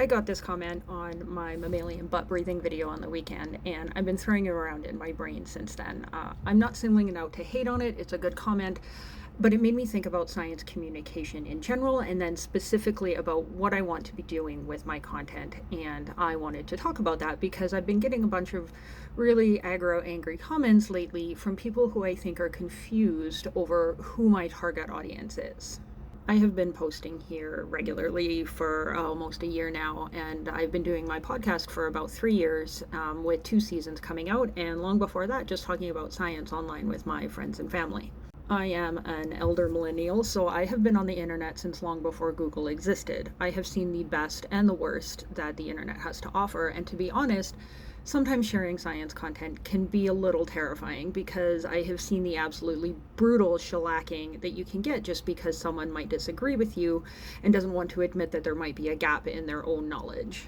I got this comment on my mammalian butt breathing video on the weekend, and I've been throwing it around in my brain since then. I'm not singling it out to hate on it, it's a good comment, but it made me think about science communication in general, and then specifically about what I want to be doing with my content. And I wanted to talk about that because I've been getting a bunch of really aggro, angry comments lately from people who I think are confused over who my target audience is. I have been posting here regularly for almost a year now, and I've been doing my podcast for about 3 years, with 2 seasons coming out, and long before that, just talking about science online with my friends and family. I am an elder millennial, so I have been on the internet since long before Google existed. I have seen the best and the worst that the internet has to offer, and to be honest, sometimes sharing science content can be a little terrifying because I have seen the absolutely brutal shellacking that you can get just because someone might disagree with you and doesn't want to admit that there might be a gap in their own knowledge.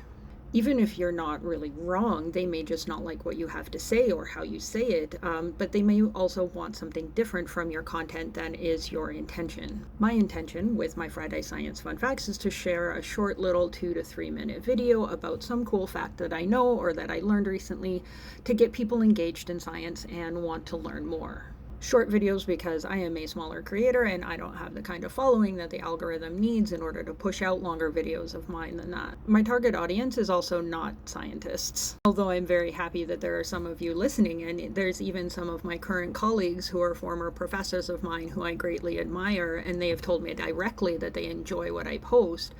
Even if you're not really wrong, they may just not like what you have to say or how you say it, but they may also want something different from your content than is your intention. My intention with my Friday Science Fun Facts is to share a short little 2 to 3 minute video about some cool fact that I know or that I learned recently to get people engaged in science and want to learn more. Short videos because I am a smaller creator and I don't have the kind of following that the algorithm needs in order to push out longer videos of mine than that. My target audience is also not scientists, although I'm very happy that there are some of you listening, and there's even some of my current colleagues who are former professors of mine who I greatly admire, and they have told me directly that they enjoy what I post.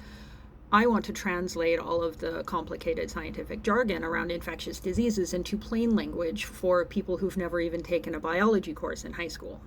I want to translate all of the complicated scientific jargon around infectious diseases into plain language for people who've never even taken a biology course in high school.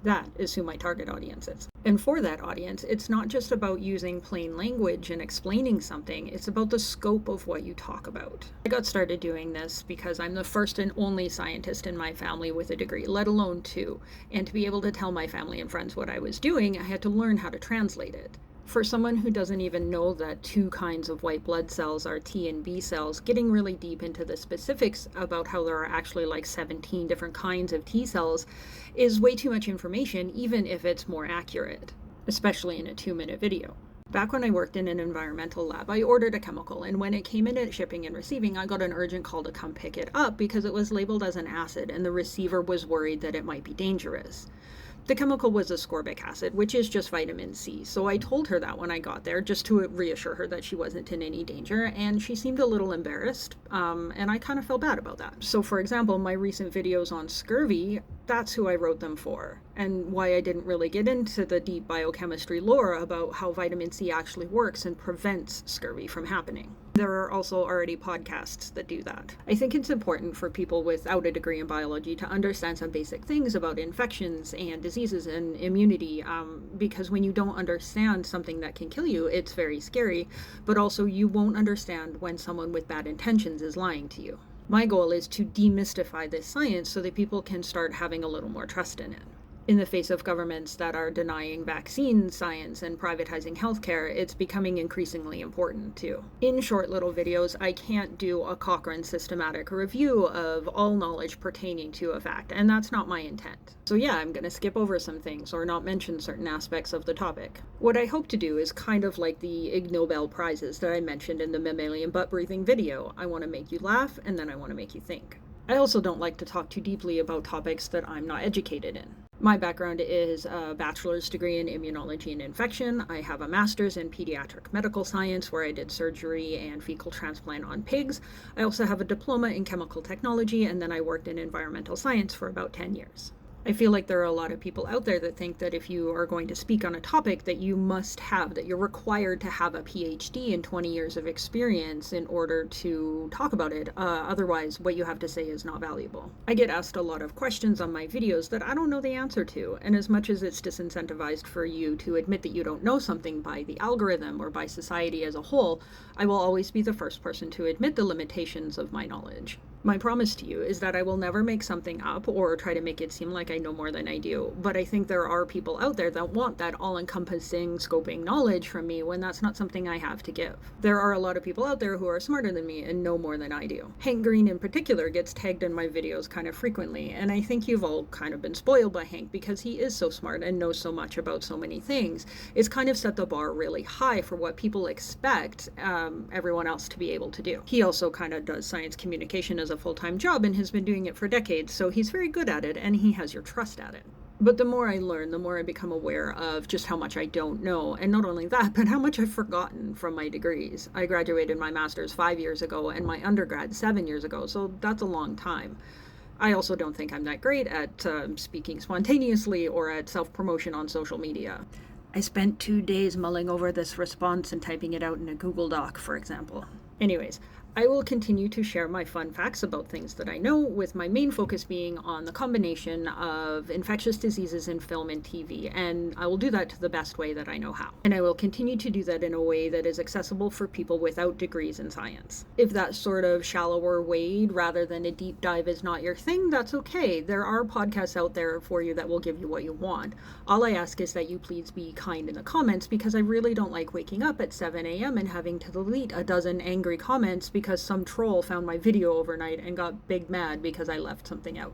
That is who my target audience is. And for that audience, it's not just about using plain language and explaining something, it's about the scope of what you talk about. I got started doing this because I'm the first and only scientist in my family with a degree, let alone 2. And to be able to tell my family and friends what I was doing, I had to learn how to translate it. For someone who doesn't even know that 2 kinds of white blood cells are T and B cells, getting really deep into the specifics about how there are actually like 17 different kinds of T cells is way too much information, even if it's more accurate, especially in a 2-minute video. Back when I worked in an environmental lab, I ordered a chemical, and when it came in at shipping and receiving, I got an urgent call to come pick it up because it was labeled as an acid and the receiver was worried that it might be dangerous. The chemical was ascorbic acid, which is just vitamin C, so I told her that when I got there, just to reassure her that she wasn't in any danger, and she seemed a little embarrassed, and I kind of felt bad about that. So for example, my recent videos on scurvy, that's who I wrote them for, and why I didn't really get into the deep biochemistry lore about how vitamin C actually works and prevents scurvy from happening. There are also already podcasts that do that. I think it's important for people without a degree in biology to understand some basic things about infections and diseases and immunity, because when you don't understand something that can kill you, it's very scary, but also you won't understand when someone with bad intentions is lying to you. My goal is to demystify this science so that people can start having a little more trust in it. In the face of governments that are denying vaccine science and privatizing healthcare, it's becoming increasingly important too. In short little videos, I can't do a Cochrane systematic review of all knowledge pertaining to a fact, and that's not my intent. So yeah, I'm gonna skip over some things or not mention certain aspects of the topic. What I hope to do is kind of like the Ig Nobel Prizes that I mentioned in the mammalian butt breathing video. I want to make you laugh, and then I want to make you think. I also don't like to talk too deeply about topics that I'm not educated in. My background is a bachelor's degree in immunology and infection. I have a master's in pediatric medical science where I did surgery and fecal transplant on pigs. I also have a diploma in chemical technology, and then I worked in environmental science for about 10 years. I feel like there are a lot of people out there that think that if you are going to speak on a topic that you're required to have a PhD and 20 years of experience in order to talk about it. Otherwise, what you have to say is not valuable. I get asked a lot of questions on my videos that I don't know the answer to, and as much as it's disincentivized for you to admit that you don't know something by the algorithm or by society as a whole, I will always be the first person to admit the limitations of my knowledge. My promise to you is that I will never make something up or try to make it seem like I know more than I do, but I think there are people out there that want that all-encompassing, scoping knowledge from me when that's not something I have to give. There are a lot of people out there who are smarter than me and know more than I do. Hank Green in particular gets tagged in my videos kind of frequently, and I think you've all kind of been spoiled by Hank because he is so smart and knows so much about so many things. It's kind of set the bar really high for what people expect everyone else to be able to do. He also kind of does science communication as a full-time job and has been doing it for decades, so he's very good at it and he has your trust at it. But the more I learn, the more I become aware of just how much I don't know, and not only that, but how much I've forgotten from my degrees. I graduated my master's 5 years ago and my undergrad 7 years ago, so that's a long time. I also don't think I'm that great at speaking spontaneously or at self-promotion on social media. I spent 2 days mulling over this response and typing it out in a Google Doc, for example. Anyways, I will continue to share my fun facts about things that I know, with my main focus being on the combination of infectious diseases in film and TV, and I will do that to the best way that I know how. And I will continue to do that in a way that is accessible for people without degrees in science. If that sort of shallower wade rather than a deep dive is not your thing, that's okay. There are podcasts out there for you that will give you what you want. All I ask is that you please be kind in the comments, because I really don't like waking up at 7 a.m. and having to delete a dozen angry comments because some troll found my video overnight and got big mad because I left something out.